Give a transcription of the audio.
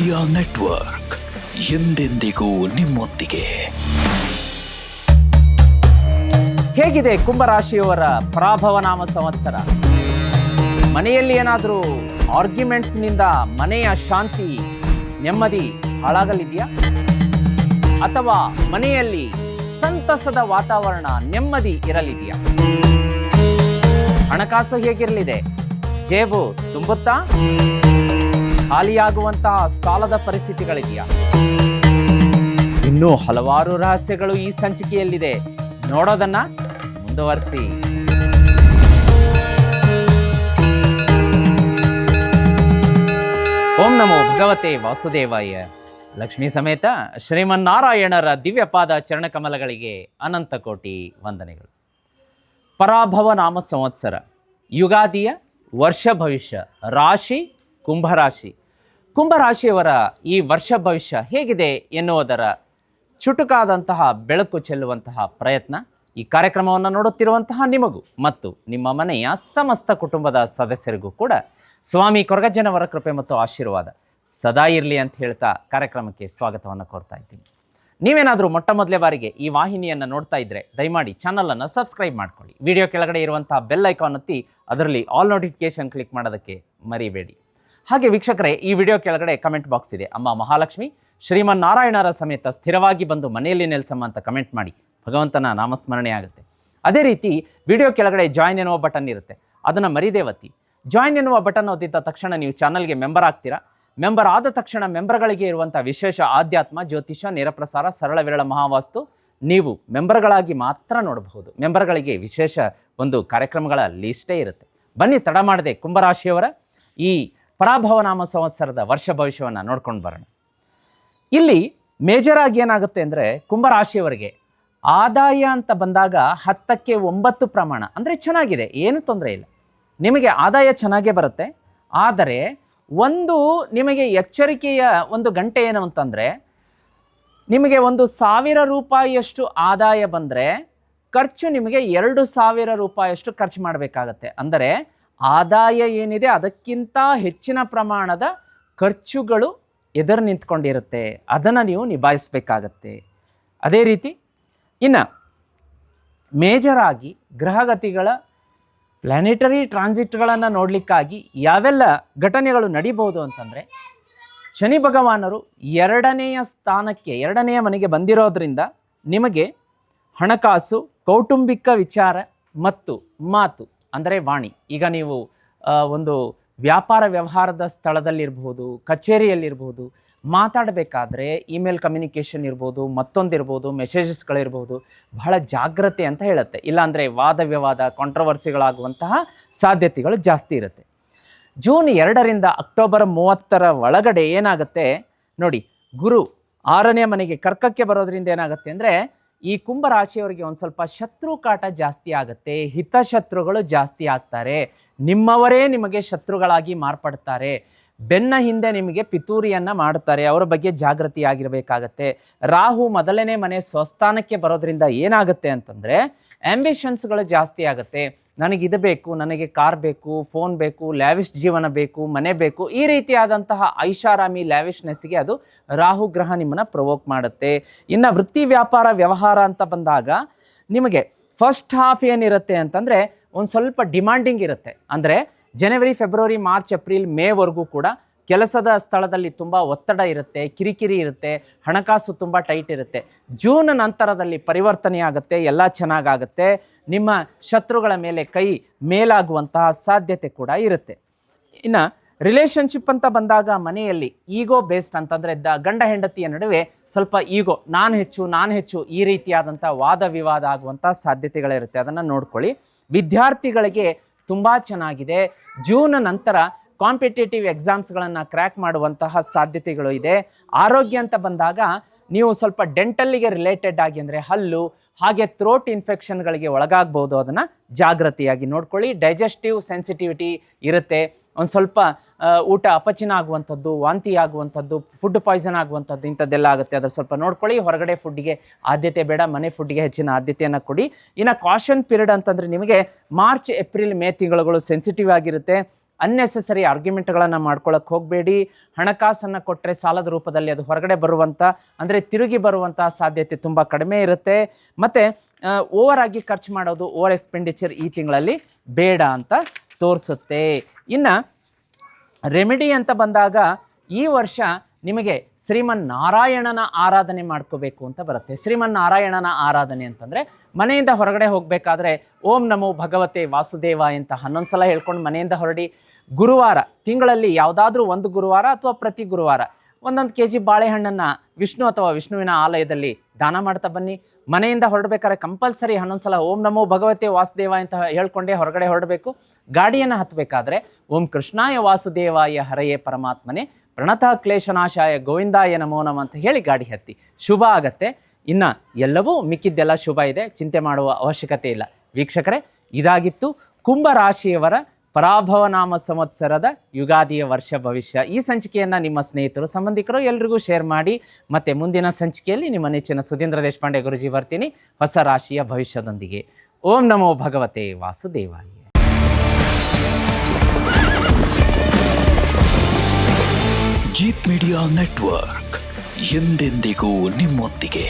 Media network ಎಂದೆಂದಿಗೂ ನಿಮ್ಮೊಂದಿಗೆ. ಹೇಗಿದೆ ಕುಂಭರಾಶಿಯವರ ಪರಾಭವ ನಾಮ ಸಂವತ್ಸರ? ಮನೆಯಲ್ಲಿ ಏನಾದರೂ ಆರ್ಗ್ಯುಮೆಂಟ್ಸ್ನಿಂದ ಮನೆಯ ಶಾಂತಿ ನೆಮ್ಮದಿ ಹಾಳಾಗಲಿದೆಯಾ? ಅಥವಾ ಮನೆಯಲ್ಲಿ ಸಂತಸದ ವಾತಾವರಣ ನೆಮ್ಮದಿ ಇರಲಿದೆಯಾ? ಹಣಕಾಸು ಹೇಗಿರಲಿದೆ? ಜೇಬು ತುಂಬುತ್ತಾ? ಖಾಲಿಯಾಗುವಂತಹ ಸಾಲದ ಪರಿಸ್ಥಿತಿಗಳಿದೆಯಾ? ಇನ್ನೂ ಹಲವಾರು ರಹಸ್ಯಗಳು ಈ ಸಂಚಿಕೆಯಲ್ಲಿದೆ. ನೋಡೋದನ್ನ ಮುಂದುವರಿಸಿ. ಓಂ ನಮೋ ಭಗವತೆ ವಾಸುದೇವಾಯ. ಲಕ್ಷ್ಮೀ ಸಮೇತ ಶ್ರೀಮನ್ನಾರಾಯಣರ ದಿವ್ಯಪಾದ ಚರಣಕಮಲಗಳಿಗೆ ಅನಂತ ಕೋಟಿ ವಂದನೆಗಳು. ಪರಾಭವ ನಾಮ ಸಂವತ್ಸರ, ಯುಗಾದಿಯ ವರ್ಷ ಭವಿಷ್ಯ, ರಾಶಿ ಕುಂಭರಾಶಿ. ಕುಂಭರಾಶಿಯವರ ಈ ವರ್ಷ ಭವಿಷ್ಯ ಹೇಗಿದೆ ಎನ್ನುವುದರ ಚುಟುಕಾದಂತಹ ಬೆಳಕು ಚೆಲ್ಲುವಂತಹ ಪ್ರಯತ್ನ ಈ ಕಾರ್ಯಕ್ರಮವನ್ನು ನೋಡುತ್ತಿರುವಂತಹ ನಿಮಗೂ ಮತ್ತು ನಿಮ್ಮ ಮನೆಯ ಸಮಸ್ತ ಕುಟುಂಬದ ಸದಸ್ಯರಿಗೂ ಕೂಡ ಸ್ವಾಮಿ ಕೊರಗಜ್ಜನವರ ಕೃಪೆ ಮತ್ತು ಆಶೀರ್ವಾದ ಸದಾ ಇರಲಿ ಅಂತ ಹೇಳ್ತಾ ಕಾರ್ಯಕ್ರಮಕ್ಕೆ ಸ್ವಾಗತವನ್ನು ಕೋರ್ತಾ ಇದ್ದೀನಿ. ನೀವೇನಾದರೂ ಮೊಟ್ಟ ಮೊದಲೇ ಬಾರಿಗೆ ಈ ವಾಹಿನಿಯನ್ನು ನೋಡ್ತಾ ಇದ್ದರೆ ದಯಮಾಡಿ ಚಾನಲನ್ನು ಸಬ್ಸ್ಕ್ರೈಬ್ ಮಾಡ್ಕೊಳ್ಳಿ. ವಿಡಿಯೋ ಕೆಳಗಡೆ ಇರುವಂಥ ಬೆಲ್ ಐಕಾನ್ ಒತ್ತಿ ಅದರಲ್ಲಿ ಆಲ್ ನೋಟಿಫಿಕೇಶನ್ ಕ್ಲಿಕ್ ಮಾಡೋದಕ್ಕೆ ಮರಿಬೇಡಿ. ಹಾಗೆ ವೀಕ್ಷಕರೇ, ಈ ವಿಡಿಯೋ ಕೆಳಗಡೆ ಕಮೆಂಟ್ ಬಾಕ್ಸ್ ಇದೆ. ಅಮ್ಮ ಮಹಾಲಕ್ಷ್ಮಿ ಶ್ರೀಮನ್ನಾರಾಯಣರ ಸಮೇತ ಸ್ಥಿರವಾಗಿ ಬಂದು ಮನೆಯಲ್ಲಿ ನೆಲೆಸಮ್ಮ ಅಂತ ಕಮೆಂಟ್ ಮಾಡಿ, ಭಗವಂತನ ನಾಮಸ್ಮರಣೆ ಆಗುತ್ತೆ. ಅದೇ ರೀತಿ ವಿಡಿಯೋ ಕೆಳಗಡೆ ಜಾಯಿನ್ ಎನ್ನುವ ಬಟನ್ ಇರುತ್ತೆ, ಅದನ್ನು ಮರಿದೇ ಒತ್ತಿ. ಜಾಯಿನ್ ಎನ್ನುವ ಬಟನ್ ಒತ್ತಿದ್ದ ತಕ್ಷಣ ನೀವು ಚಾನಲ್ಗೆ ಮೆಂಬರ್ ಆಗ್ತೀರಾ. ಮೆಂಬರ್ ಆದ ತಕ್ಷಣ ಮೆಂಬರ್ಗಳಿಗೆ ಇರುವಂಥ ವಿಶೇಷ ಆಧ್ಯಾತ್ಮ, ಜ್ಯೋತಿಷ, ನೇರಪ್ರಸಾರ, ಸರಳ ವಿರಳ ಮಹಾವಾಸ್ತು ನೀವು ಮೆಂಬರ್ಗಳಾಗಿ ಮಾತ್ರ ನೋಡಬಹುದು. ಮೆಂಬರ್ಗಳಿಗೆ ವಿಶೇಷ ಒಂದು ಕಾರ್ಯಕ್ರಮಗಳ ಲಿಸ್ಟೇ ಇರುತ್ತೆ. ಬನ್ನಿ, ತಡ ಮಾಡದೆ ಕುಂಭರಾಶಿಯವರ ಈ ಪರಾಭವ ನಾಮ ಸಂವತ್ಸರದ ವರ್ಷ ಭವಿಷ್ಯವನ್ನು ನೋಡ್ಕೊಂಡು ಬರೋಣ. ಇಲ್ಲಿ ಮೇಜರ್ ಆಗಿ ಏನಾಗುತ್ತೆ ಅಂದರೆ, ಕುಂಭರಾಶಿಯವರಿಗೆ ಆದಾಯ ಅಂತ ಬಂದಾಗ 10ಕ್ಕೆ 9 ಪ್ರಮಾಣ ಅಂದರೆ ಚೆನ್ನಾಗಿದೆ, ಏನು ತೊಂದರೆ ಇಲ್ಲ. ನಿಮಗೆ ಆದಾಯ ಚೆನ್ನಾಗೇ ಬರುತ್ತೆ. ಆದರೆ ಒಂದು ನಿಮಗೆ ಎಚ್ಚರಿಕೆಯ ಒಂದು ಗಂಟೆ ಏನು ಅಂತಂದರೆ, ನಿಮಗೆ 1,000 ರೂಪಾಯಿಯಷ್ಟು ಆದಾಯ ಬಂದರೆ ಖರ್ಚು ನಿಮಗೆ 2,000 ರೂಪಾಯಿಯಷ್ಟು ಖರ್ಚು ಮಾಡಬೇಕಾಗತ್ತೆ. ಅಂದರೆ ಆದಾಯ ಏನಿದೆ ಅದಕ್ಕಿಂತ ಹೆಚ್ಚಿನ ಪ್ರಮಾಣದ ಖರ್ಚುಗಳು ಎದುರು ನಿಂತ್ಕೊಂಡಿರುತ್ತೆ. ಅದನ್ನು ನೀವು ನಿಭಾಯಿಸಬೇಕಾಗತ್ತೆ. ಅದೇ ರೀತಿ ಇನ್ನು ಮೇಜರಾಗಿ ಗ್ರಹಗತಿಗಳ ಪ್ಲಾನೆಟರಿ ಟ್ರಾನ್ಸಿಟ್ಗಳನ್ನು ನೋಡಲಿಕ್ಕಾಗಿ ಯಾವೆಲ್ಲ ಘಟನೆಗಳು ನಡೀಬಹುದು ಅಂತಂದರೆ, ಶನಿ ಭಗವಾನರು 2ನೇ ಸ್ಥಾನಕ್ಕೆ 2ನೇ ಮನೆಗೆ ಬಂದಿರೋದ್ರಿಂದ ನಿಮಗೆ ಹಣಕಾಸು, ಕೌಟುಂಬಿಕ ವಿಚಾರ ಮತ್ತು ಮಾತು ಅಂದರೆ ವಾಣಿ. ಈಗ ನೀವು ಒಂದು ವ್ಯಾಪಾರ ವ್ಯವಹಾರದ ಸ್ಥಳದಲ್ಲಿರ್ಬೋದು, ಕಚೇರಿಯಲ್ಲಿರ್ಬೋದು, ಮಾತಾಡಬೇಕಾದ್ರೆ ಇಮೇಲ್ ಕಮ್ಯುನಿಕೇಷನ್ ಇರ್ಬೋದು, ಮತ್ತೊಂದಿರ್ಬೋದು, ಮೆಸೇಜಸ್ಗಳಿರ್ಬೋದು, ಬಹಳ ಜಾಗ್ರತೆ ಅಂತ ಹೇಳುತ್ತೆ. ಇಲ್ಲಾಂದರೆ ವಾದ ವಿವಾದ, ಕಾಂಟ್ರವರ್ಸಿಗಳಾಗುವಂತಹ ಸಾಧ್ಯತೆಗಳು ಜಾಸ್ತಿ ಇರುತ್ತೆ. ಜೂನ್ 2ರಿಂದ ಅಕ್ಟೋಬರ್ 30ರ ಒಳಗಡೆ ಏನಾಗುತ್ತೆ ನೋಡಿ, ಗುರು 6ನೇ ಮನೆಗೆ ಕರ್ಕಕ್ಕೆ ಬರೋದ್ರಿಂದ ಏನಾಗುತ್ತೆ ಅಂದರೆ, ಈ ಕುಂಭರಾಶಿಯವರಿಗೆ ಒಂದು ಸ್ವಲ್ಪ ಶತ್ರು ಕಾಟ ಜಾಸ್ತಿ ಆಗುತ್ತೆ. ಹಿತಶತ್ರುಗಳು ಜಾಸ್ತಿ ಆಗ್ತಾರೆ. ನಿಮ್ಮವರೇ ನಿಮಗೆ ಶತ್ರುಗಳಾಗಿ ಮಾರ್ಪಡ್ತಾರೆ. ಬೆನ್ನ ಹಿಂದೆ ನಿಮಗೆ ಪಿತೂರಿಯನ್ನು ಮಾಡುತ್ತಾರೆ. ಅವರ ಬಗ್ಗೆ ಜಾಗೃತಿಯಾಗಿರಬೇಕಾಗತ್ತೆ. ರಾಹು 1ನೇ ಮನೆ ಸ್ವಸ್ಥಾನಕ್ಕೆ ಬರೋದ್ರಿಂದ ಏನಾಗುತ್ತೆ ಅಂತಂದರೆ, ಆಂಬಿಷನ್ಸ್ಗಳು ಜಾಸ್ತಿ ಆಗುತ್ತೆ. ನನಗಿದು ಬೇಕು, ನನಗೆ ಕಾರ್ ಬೇಕು, ಫೋನ್ ಬೇಕು, ಲ್ಯಾವಿಶ್ ಜೀವನ ಬೇಕು, ಮನೆ ಬೇಕು, ಈ ರೀತಿಯಾದಂತಹ ಐಷಾರಾಮಿ ಲ್ಯಾವಿಶ್ನೆಸ್ಗೆ ಅದು ರಾಹು ಗ್ರಹ ನಿಮ್ಮನ್ನು ಪ್ರವೋಕ್ ಮಾಡುತ್ತೆ. ಇನ್ನು ವೃತ್ತಿ ವ್ಯಾಪಾರ ವ್ಯವಹಾರ ಅಂತ ಬಂದಾಗ ನಿಮಗೆ ಫಸ್ಟ್ ಹಾಫ್ ಏನಿರುತ್ತೆ ಅಂತಂದರೆ ಒಂದು ಸ್ವಲ್ಪ ಡಿಮಾಂಡಿಂಗ್ ಇರುತ್ತೆ. ಅಂದರೆ ಜನವರಿ, ಫೆಬ್ರವರಿ, ಮಾರ್ಚ್, ಏಪ್ರಿಲ್, ಮೇವರೆಗೂ ಕೂಡ ಕೆಲಸದ ಸ್ಥಳದಲ್ಲಿ ತುಂಬ ಒತ್ತಡ ಇರುತ್ತೆ, ಕಿರಿಕಿರಿ ಇರುತ್ತೆ, ಹಣಕಾಸು ತುಂಬ ಟೈಟ್ ಇರುತ್ತೆ. ಜೂನ್ ನಂತರದಲ್ಲಿ ಪರಿವರ್ತನೆ ಆಗುತ್ತೆ, ಎಲ್ಲ ಚೆನ್ನಾಗಾಗುತ್ತೆ. ನಿಮ್ಮ ಶತ್ರುಗಳ ಮೇಲೆ ಕೈ ಮೇಲಾಗುವಂತಹ ಸಾಧ್ಯತೆ ಕೂಡ ಇರುತ್ತೆ. ಇನ್ನು ರಿಲೇಷನ್ಶಿಪ್ ಅಂತ ಬಂದಾಗ ಮನೆಯಲ್ಲಿ ಈಗೋ ಬೇಸ್ಡ್ ಅಂತಂದರೆ ಗಂಡ ಹೆಂಡತಿಯ ನಡುವೆ ಸ್ವಲ್ಪ ಈಗೋ, ನಾನು ಹೆಚ್ಚು ಈ ರೀತಿಯಾದಂಥ ವಾದ ವಿವಾದ ಆಗುವಂಥ ಸಾಧ್ಯತೆಗಳಿರುತ್ತೆ. ಅದನ್ನು ನೋಡ್ಕೊಳ್ಳಿ. ವಿದ್ಯಾರ್ಥಿಗಳಿಗೆ ತುಂಬ ಚೆನ್ನಾಗಿದೆ. ಜೂನ್ ನಂತರ ಕಾಂಪಿಟೇಟಿವ್ ಎಕ್ಸಾಮ್ಸ್ಗಳನ್ನು ಕ್ರ್ಯಾಕ್ ಮಾಡುವಂತಹ ಸಾಧ್ಯತೆಗಳು ಇದೆ. ಆರೋಗ್ಯ ಅಂತ ಬಂದಾಗ ನೀವು ಸ್ವಲ್ಪ ಡೆಂಟಲ್ಲಿಗೆ ರಿಲೇಟೆಡ್ ಆಗಿ ಅಂದರೆ ಹಲ್ಲು, ಹಾಗೆ ಥ್ರೋಟ್ ಇನ್ಫೆಕ್ಷನ್ಗಳಿಗೆ ಒಳಗಾಗ್ಬೋದು. ಅದನ್ನು ಜಾಗೃತಿಯಾಗಿ ನೋಡ್ಕೊಳ್ಳಿ. ಡೈಜೆಸ್ಟಿವ್ ಸೆನ್ಸಿಟಿವಿಟಿ ಇರುತ್ತೆ, ಒಂದು ಸ್ವಲ್ಪ ಊಟ ಅಪಚನ ಆಗುವಂಥದ್ದು, ವಾಂತಿ ಆಗುವಂಥದ್ದು, ಫುಡ್ ಪಾಯ್ಸನ್ ಆಗುವಂಥದ್ದು ಇಂಥದ್ದೆಲ್ಲ ಆಗುತ್ತೆ. ಅದನ್ನು ಸ್ವಲ್ಪ ನೋಡ್ಕೊಳ್ಳಿ. ಹೊರಗಡೆ ಫುಡ್ಡಿಗೆ ಆದ್ಯತೆ ಬೇಡ, ಮನೆ ಫುಡ್ಡಿಗೆ ಹೆಚ್ಚಿನ ಆದ್ಯತೆಯನ್ನು ಕೊಡಿ. ಇನ್ನು ಕಾಷನ್ ಪೀರಿಯಡ್ ಅಂತಂದರೆ ನಿಮಗೆ ಮಾರ್ಚ್ ಏಪ್ರಿಲ್ ಮೇ ತಿಂಗಳುಗಳು ಸೆನ್ಸಿಟಿವ್ ಆಗಿರುತ್ತೆ. ಅನ್ನೆಸೆಸರಿ ಆರ್ಗ್ಯುಮೆಂಟ್ಗಳನ್ನು ಮಾಡ್ಕೊಳ್ಳೋಕೆ ಹೋಗಬೇಡಿ. ಹಣಕಾಸನ್ನು ಕೊಟ್ಟರೆ ಸಾಲದ ರೂಪದಲ್ಲಿ ಅದು ಹೊರಗಡೆ ಬರುವಂಥ, ಅಂದರೆ ತಿರುಗಿ ಬರುವಂಥ ಸಾಧ್ಯತೆ ತುಂಬ ಕಡಿಮೆ ಇರುತ್ತೆ. ಮತ್ತು ಓವರ್ ಆಗಿ ಖರ್ಚು ಮಾಡೋದು, ಓವರ್ ಎಕ್ಸ್ಪೆಂಡಿಚರ್ ಈ ತಿಂಗಳಲ್ಲಿ ಬೇಡ ಅಂತ ತೋರಿಸುತ್ತೆ. ಇನ್ನು ರೆಮಿಡಿ ಅಂತ ಬಂದಾಗ ಈ ವರ್ಷ ನಿಮಗೆ ಶ್ರೀಮನ್ನಾರಾಯಣನ ಆರಾಧನೆ ಮಾಡ್ಕೋಬೇಕು ಅಂತ ಬರುತ್ತೆ. ಶ್ರೀಮನ್ನಾರಾಯಣನ ಆರಾಧನೆ ಅಂತಂದರೆ ಮನೆಯಿಂದ ಹೊರಗಡೆ ಹೋಗಬೇಕಾದ್ರೆ ಓಂ ನಮೋ ಭಗವತೆ ವಾಸುದೇವಾಯ ಅಂತ 11 ಸಲ ಹೇಳ್ಕೊಂಡು ಮನೆಯಿಂದ ಹೊರಡಿ. ಗುರುವಾರ, ತಿಂಗಳಲ್ಲಿ ಯಾವುದಾದ್ರೂ ಒಂದು ಗುರುವಾರ ಅಥವಾ ಪ್ರತಿ ಗುರುವಾರ 1 kg ಬಾಳೆಹಣ್ಣನ್ನು ವಿಷ್ಣು ಅಥವಾ ವಿಷ್ಣುವಿನ ಆಲಯದಲ್ಲಿ ದಾನ ಮಾಡ್ತಾ ಬನ್ನಿ. ಮನೆಯಿಂದ ಹೊರಡಬೇಕಾದ್ರೆ ಕಂಪಲ್ಸರಿ 11 ಸಲ ಓಂ ನಮೋ ಭಗವತೆ ವಾಸುದೇವ ಅಂತ ಹೇಳ್ಕೊಂಡೇ ಹೊರಗಡೆ ಹೊರಡಬೇಕು. ಗಾಡಿಯನ್ನು ಹತ್ತಬೇಕಾದ್ರೆ ಓಂ ಕೃಷ್ಣಾಯ ವಾಸುದೇವಾಯ ಹರೆಯೇ ಪರಮಾತ್ಮನೇ ಪ್ರಣತಃ ಕ್ಲೇಶನಾಶಾಯ ಗೋವಿಂದಾಯ ನಮೋ ನಮಃ ಅಂತ ಹೇಳಿ ಗಾಡಿ ಹತ್ತಿ. ಶುಭ ಆಗತ್ತೆ. ಇನ್ನು ಎಲ್ಲವೂ ಮಿಕ್ಕಿದ್ದೆಲ್ಲ ಶುಭ ಇದೆ, ಚಿಂತೆ ಮಾಡುವ ಅವಶ್ಯಕತೆ ಇಲ್ಲ. ವೀಕ್ಷಕರೇ, ಇದಾಗಿತ್ತು ಕುಂಭರಾಶಿಯವರ ಪರಾಭವ ನಾಮ ಸಂವತ್ಸರದ ಯುಗಾದಿಯ ವರ್ಷ ಭವಿಷ್ಯ. ಈ ಸಂಚಿಕೆಯನ್ನು ನಿಮ್ಮ ಸ್ನೇಹಿತರು, ಸಂಬಂಧಿಕರು ಎಲ್ರಿಗೂ ಶೇರ್ ಮಾಡಿ. ಮತ್ತು ಮುಂದಿನ ಸಂಚಿಕೆಯಲ್ಲಿ ನಿಮ್ಮ ನೆಚ್ಚಿನ ಸುಧೀಂದ್ರ ದೇಶಪಾಂಡೆ ಗುರುಜಿ ಬರ್ತೀನಿ ಹೊಸ ರಾಶಿಯ ಭವಿಷ್ಯದೊಂದಿಗೆ. ಓಂ ನಮೋ ಭಗವತೆ ವಾಸುದೇವಾಯ. ಜೀತ್ ಮೀಡಿಯಾ ನೆಟ್ವರ್ಕ್ ಎಂದೆಂದಿಗೂ ನಿಮ್ಮೊಂದಿಗೆ.